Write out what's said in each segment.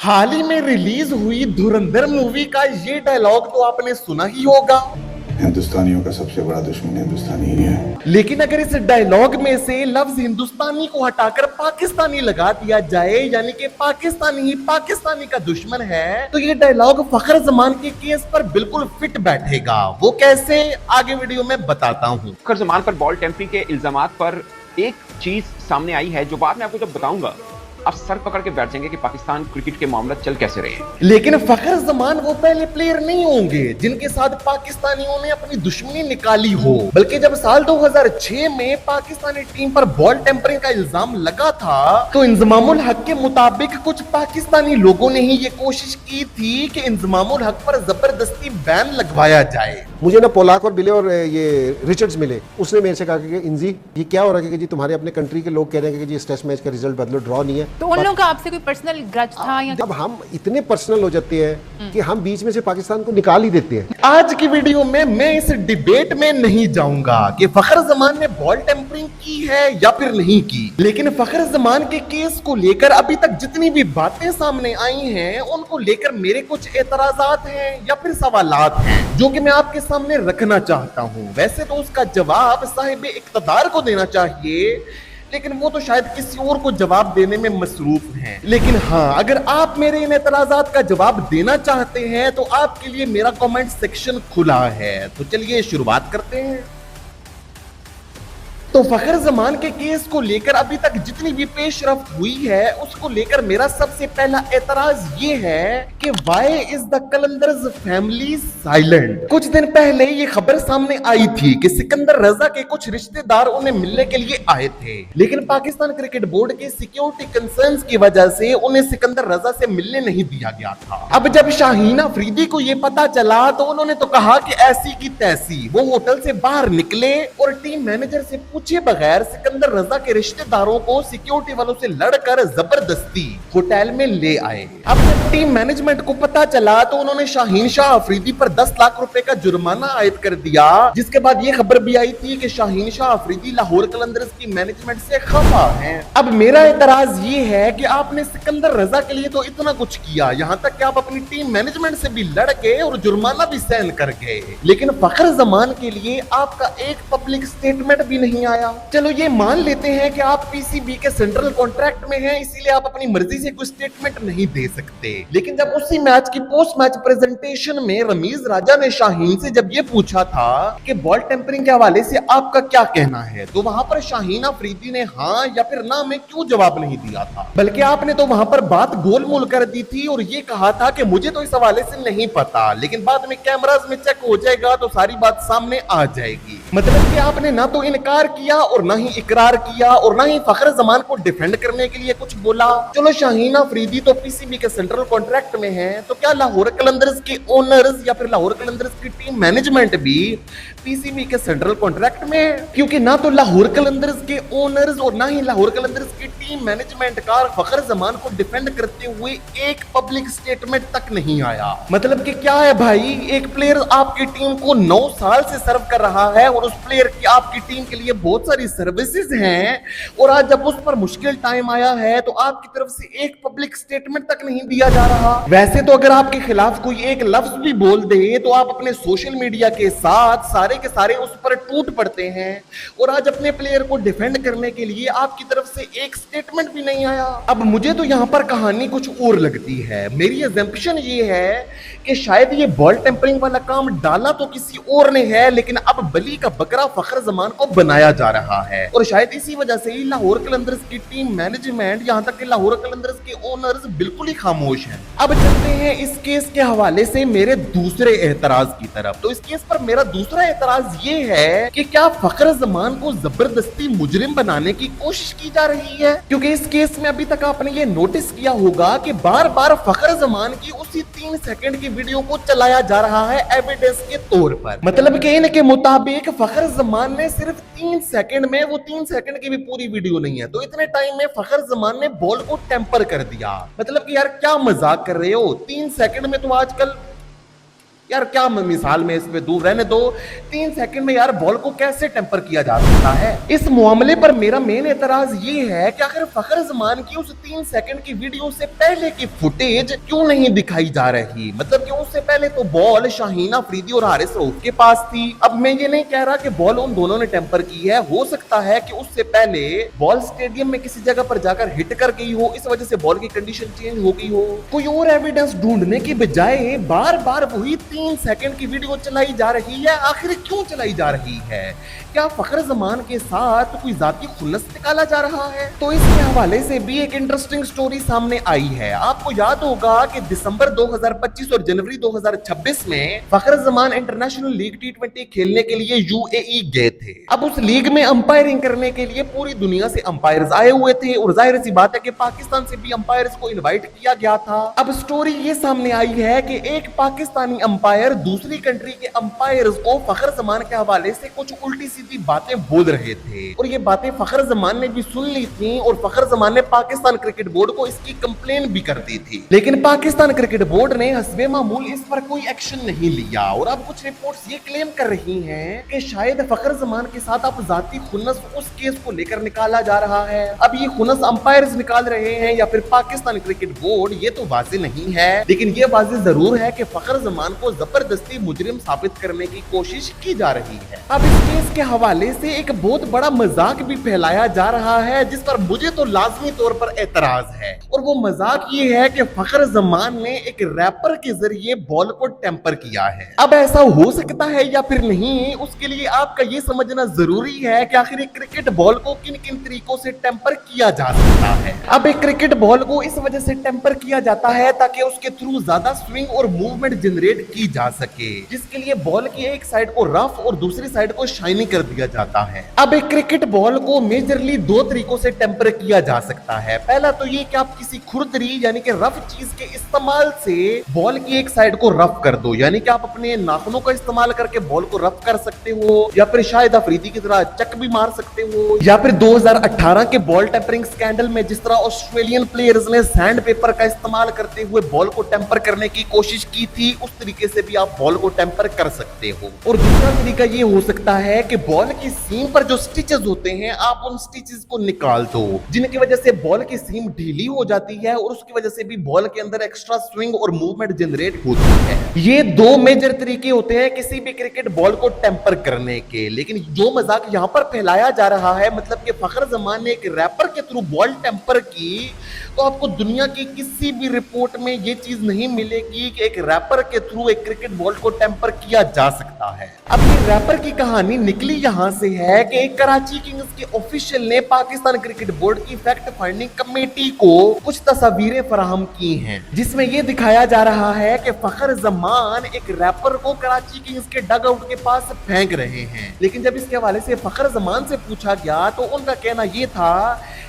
हाल ही में रिलीज हुई धुरंधर मूवी का ये डायलॉग तो आपने सुना ही होगा। हिंदुस्तानियों का सबसे बड़ा दुश्मन हिंदुस्तानी ही है। लेकिन अगर इस डायलॉग में से लफ्ज हिंदुस्तानी को हटाकर पाकिस्तानी लगा दिया जाए, यानी कि पाकिस्तानी ही पाकिस्तानी का दुश्मन है, तो ये डायलॉग फखर जमान के केस पर बिल्कुल फिट बैठेगा। वो कैसे, आगे वीडियो में बताता हूँ। फखर जमान पर बॉल टेम्परिंग के इल्जामात पर एक चीज सामने आई है जो बाद में आपको जब बताऊंगा आप सर पकड़ के बैठ जाएंगे कि पाकिस्तान क्रिकेट के मामला चल कैसे रहे हैं। लेकिन फखर जमान वो पहले प्लेयर नहीं होंगे जिनके साथ पाकिस्तानियों ने अपनी दुश्मनी निकाली हो, बल्कि जब साल 2006 में पाकिस्तानी टीम पर बॉल टेम्परिंग का इल्जाम लगा था तो इंजमामुल हक के मुताबिक कुछ पाकिस्तानी लोगों ने ही ये कोशिश की थी कि इंजमामुल हक पर जबरदस्ती बैन लगवाया जाए। मुझे ना पोलाक और बिले और ये रिचर्ड्स मिले, उसने मेरे से कहा कि इंजी ये क्या हो रहा है कि जी तुम्हारे अपने कंट्री के लोग कह रहे हैं कि जी इस टेस्ट मैच का रिजल्ट बदलो, ड्रॉ नहीं है। तो उन लोगों का आपसे कोई पर्सनल ग्रज था या अब हम इतने पर्सनल हो जाते हैं कि हम बीच में से पाकिस्तान को निकाल ही देते हैं। आज की वीडियो में मैं इस डिबेट में नहीं जाऊंगा कि फखर जमान ने बॉल टेम्परिंग की है या फिर नहीं की, लेकिन फखर जमान के केस को लेकर अभी तक जितनी भी बातें सामने आई हैं उनको लेकर मेरे कुछ एतराजात हैं या फिर सवालात हैं जो कि मैं आपके सामने रखना चाहता हूं। वैसे तो उसका जवाब साहिब इक्तदार को देना चाहिए, लेकिन वो तो शायद किसी और को जवाब देने में मसरूफ हैं। लेकिन हाँ, अगर आप मेरे इन एतराजात का जवाब देना चाहते हैं तो आपके लिए मेरा कमेंट सेक्शन खुला है। तो चलिए शुरुआत करते हैं। तो फखर जमान के केस को लेकर अभी तक जितनी भी पेशरफ्त हुई है उसको लेकर मेरा सबसे पहला एतराज ये है कि why is the Qalandars family silent. कुछ दिन पहले ये खबर सामने आई थी कि सिकंदर रजा के कुछ रिश्तेदार उन्हें मिलने के लिए आए थे, लेकिन पाकिस्तान क्रिकेट बोर्ड के सिक्योरिटी कंसर्न्स की वजह से उन्हें सिकंदर रजा से मिलने नहीं दिया गया था। अब जब शाहीन अफरीदी को ये पता चला तो उन्होंने तो कहा कि ऐसी की तैसी वो होटल से बाहर निकले और टीम मैनेजर से पूछे बगैर सिकंदर रजा के रिश्तेदारों को सिक्योरिटी वालों से लड़कर जबरदस्ती होटल में ले आए। अब जब टीम मैनेजमेंट को पता चला तो उन्होंने शाहीन शाह अफरीदी पर 10 लाख रुपए का जुर्माना आयद कर दिया, जिसके बाद ये खबर भी आई थी कि शाहीन शाह अफरीदी लाहौर कलंदर्स की मैनेजमेंट से खफा हैं। अब मेरा एतराज ये है कि आपने सिकंदर रजा के लिए तो इतना कुछ किया, यहाँ तक कि आप अपनी टीम मैनेजमेंट से भी लड़ गए और जुर्माना भी सहन कर गए, लेकिन फखर जमान के लिए आपका एक पब्लिक स्टेटमेंट भी नहीं आया। चलो ये मान लेते हैं कि आप पीसीबी के सेंट्रल कॉन्ट्रैक्ट में हैं, इसीलिए आप अपनी मर्जी से कोई स्टेटमेंट नहीं दे सकते, लेकिन जब उसी मैच की पोस्ट मैच प्रेजेंटेशन में रमीज राजा ने शाहीन से जब ये पूछा था कि बॉल टेम्परिंग के हवाले से आपका क्या कहना है, तो वहां पर शाहीन अफरीदी ने हाँ या फिर ना में क्यों जवाब नहीं दिया था, बल्कि आपने तो वहां पर बात गोलमोल कर दी थी और ये कहा था कि मुझे तो इस हवाले से नहीं पता, लेकिन बाद में कैमरास में चेक हो जाएगा तो सारी बात सामने आ जाएगी। मतलब कि आपने ना तो इनकार किया और ना ही इकरार किया और ना ही फखर जमान को डिफेंड करने के लिए कुछ बोला। चलो शाहीन अफरीदी तो पीसीबी के सेंट्रल कॉन्ट्रैक्ट में है, तो क्या लाहौर कलंदर्स के ओनर्स या फिर लाहौर कलंदर्स की टीम मैनेजमेंट भी पीसीबी के सेंट्रल कॉन्ट्रैक्ट में है? क्योंकि ना तो लाहौर कलंदर्स के ओनर्स और ना ही लाहौर कलंदर्स की टीम मैनेजमेंट का फखर जमान को डिफेंड करते हुए एक पब्लिक स्टेटमेंट तक नहीं आया। मतलब कि क्या है भाई, एक प्लेयर आपकी टीम को 9 साल से सर्व कर रहा है और उस प्लेयर की आपकी टीम के लिए बहुत सारी सर्विसेज हैं, और आज जब उस पर मुश्किल टाइम आया है तो आपकी तरफ से एक पब्लिक स्टेटमेंट तक नहीं दिया जा रहा। वैसे तो अगर आपके खिलाफ कोई एक लफ्ज भी बोल दे तो आप अपने सोशल मीडिया के साथ सारे के सारे उस पर टूट पड़ते हैं, और आज अपने प्लेयर को डिफेंड करने के लिए आपकी तरफ से एक स्टेटमेंट भी नहीं आया। अब मुझे तो यहाँ पर कहानी कुछ और लगती है। मेरी अजम्पशन ये है कि शायद ये बॉल टेम्परिंग वाला काम डाला तो किसी और ने है, लेकिन अब बली का बकरा फखर जमान को बनाया जा रहा है, और शायद इसी वजह से ही लाहौर कलंदर्स की टीम मैनेजमेंट यहाँ तक कि लाहौर कलंदर्स के ओनर्स बिल्कुल ही खामोश हैं। अब चलते हैं इस केस के हवाले से मेरे दूसरे एतराज की तरफ। तो इस केस पर मेरा दूसरा एतराज ये है कि क्या फखर जमान को जबरदस्ती मुजरिम बनाने की कोशिश की जा रही है? क्योंकि इस केस में अभी तक आपने ये नोटिस किया होगा कि बार बार फखर जमान की उसी 3 सेकंड की वीडियो को चलाया जा रहा है एविडेंस के तौर पर। मतलब कि इनके मुताबिक फखर जमान ने सिर्फ 3 सेकंड में, वो 3 सेकंड की भी पूरी वीडियो नहीं है, तो इतने टाइम में फखर जमान ने बॉल को टेम्पर कर दिया। मतलब कि यार क्या मजाक कर रहे हो, 3 सेकंड में तो आजकल यार क्या मिसाल में इस पे दूर रहने दो, 3 सेकंड में यार बॉल को कैसे टेम्पर किया जा सकता है। इस मामले पर मेरा मेन एतराज ये है कि आखिर फखर जमान की उस 3 सेकंड की वीडियो से पहले की फुटेज क्यों नहीं दिखाई जा रही। मतलब कि उससे पहले तो बॉल शाहीन अफरीदी और हारिस रऊफ के पास थी। अब मैं ये नहीं कह रहा कि बॉल उन दोनों ने टेम्पर की है, हो सकता है कि उससे पहले बॉल स्टेडियम में किसी जगह पर जाकर हिट कर गई हो, इस वजह से बॉल की कंडीशन चेंज हो गई हो। कोई और एविडेंस ढूंढने की बजाय बार बार वही 3 सेकंड की वीडियो चलाई जा रही है। आखिर क्यों चलाई जा रही है? क्या फखर जमान के साथ कोई जाती खुन्नस निकाला जा रहा है? तो इसके हवाले से भी एक इंटरेस्टिंग स्टोरी सामने आई है। आपको याद होगा कि दिसंबर 2025 और जनवरी 2026 में फखर जमान इंटरनेशनल लीग T20 खेलने के लिए UAE गए थे। अब उस लीग में अंपायरिंग करने के लिए पूरी दुनिया से अंपायर्स आए हुए थे और जाहिर सी बात है कि पाकिस्तान से भी अंपायर्स को इनवाइट किया गया था। अब स्टोरी ये सामने आई है कि एक पाकिस्तानी अंपायर दूसरी कंट्री के अंपायर्स को फखर जमान के हवाले से कुछ उल्टी सीधी बातें बोल रहे थे और ये बातें फखर जमान ने भी सुन ली थी और फखर जमान ने पाकिस्तान क्रिकेट बोर्ड को इसकी कंप्लेन भी कर दी थी। लेकिन पाकिस्तान क्रिकेट बोर्ड ने हस्बे मामूल इस पर कोई एक्शन नहीं लिया और अब कुछ रिपोर्ट्स ये क्लेम कर रही हैं कि शायद फखर जमान के साथ अब जाती खुन्नस उस केस को लेकर निकाला जा रहा है। अब ये खुन्नस अंपायर्स निकाल रहे हैं या फिर पाकिस्तान क्रिकेट बोर्ड, ये तो वाज़ेह नहीं है, लेकिन ये वाज़ेह जरूर है कि फखर जमान को जबरदस्ती मुजरिम साबित करने की कोशिश की जा रही है। अब इस केस के हवाले से एक बहुत बड़ा मजाक भी फैलाया जा रहा है जिस पर मुझे तो लाजमी तौर पर एतराज है और वो मजाक ये है कि फखर जमान ने एक रैपर के जरिए बॉल को टेम्पर किया है। अब ऐसा हो सकता है या फिर नहीं, उसके लिए आपका ये समझना जरूरी है कि आखिर एक क्रिकेट बॉल को किन किन तरीकों से टेम्पर किया जा सकता है। अब एक क्रिकेट बॉल को इस वजह से टेम्पर किया जाता है ताकि उसके थ्रू ज्यादा स्विंग और मूवमेंट जनरेट की जा सके, जिसके लिए बॉल की एक साइड को रफ और दूसरी साइड को शाइनी कर दिया जाता है। अब एक क्रिकेट बॉल को मेजरली 2 तरीकों से टेम्पर किया जा सकता है। पहला तो ये कि आप किसी खुरदरी यानी कि रफ चीज के इस्तेमाल से बॉल की एक साइड को रफ कर दो, यानी कि आप अपने नाखूनों का इस्तेमाल करके बॉल को रफ कर सकते हो या फिर शायद अफरीदी की तरह चक भी मार सकते हो, या फिर 2018 के बॉल टेम्परिंग स्कैंडल में जिस तरह ऑस्ट्रेलियन प्लेयर्स ने सैंड पेपर का इस्तेमाल करते हुए बॉल को टेम्पर करने की कोशिश की थी, उस तरीके से भी आप बॉल को टेम्पर कर सकते हो। और दूसरा तरीका ये हो सकता है कि बॉल की सीम पर जो स्टिचेस होते हैं आप उन स्टिचेस को निकाल दो, जिनकी वजह से बॉल की सीम ढीली हो जाती है और उसकी वजह से भी बॉल के अंदर एक्स्ट्रा स्विंग और मूवमेंट जनरेट होती है। ये 2 मेजर तरीके होते हैं किसी भी क्रिकेट बॉल को टेम्पर करने के। लेकिन जो मजाक यहाँ पर फैलाया जा रहा है, मतलब कि फखर जमान ने एक रैपर के थ्रू बॉल टेम्पर की, तो आपको दुनिया की किसी भी रिपोर्ट में ये चीज नहीं मिलेगी कि एक रैपर के थ्रू एक क्रिकेट बॉल को टेम्पर किया जा सकता है। अब ये रैपर की कहानी निकली यहाँ से है कि एक कराची किंग्स के ऑफिशियल ने पाकिस्तान क्रिकेट बोर्ड की फैक्ट फाइंडिंग कमेटी को कुछ तस्वीरें फराहम की हैं, जिसमें ये दिखाया जा रहा है कि फखर जमान एक रैपर को कराची किंग्स के डग आउट के पास फेंक रहे हैं। लेकिन जब इसके हवाले से फखर जमान से पूछा गया तो उनका कहना ये था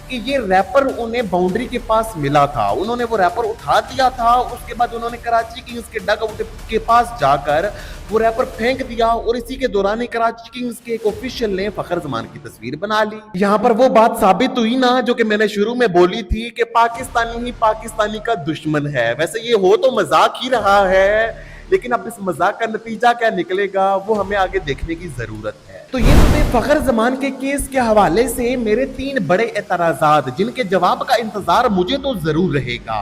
कि ये रैपर उन्हें बाउंड्री के पास मिला था, उन्होंने वो रैपर उठा दिया था, उसके बाद उन्होंने कराची किंग्स के डग आउट के पास जाकर वो रैपर फेंक दिया और इसी के दौरान ही कराची किंग्स के एक ऑफिशियल ने फखर जमान की तस्वीर बना ली। यहाँ पर वो बात साबित हुई ना जो कि मैंने शुरू में बोली थी कि पाकिस्तानी ही पाकिस्तानी का दुश्मन है। वैसे ये हो तो मजाक ही रहा है, लेकिन अब इस मजाक का नतीजा क्या निकलेगा वो हमें आगे देखने की जरूरत है। तो ये थे फखर जमान के केस के हवाले से मेरे 3 बड़े एतराजात, जिनके जवाब का इंतजार मुझे तो जरूर रहेगा।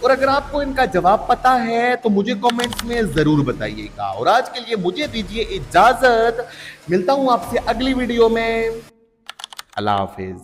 और अगर आपको इनका जवाब पता है तो मुझे कमेंट्स में जरूर बताइएगा। और आज के लिए मुझे दीजिए इजाजत, मिलता हूं आपसे अगली वीडियो में। अल्लाह हाफिज।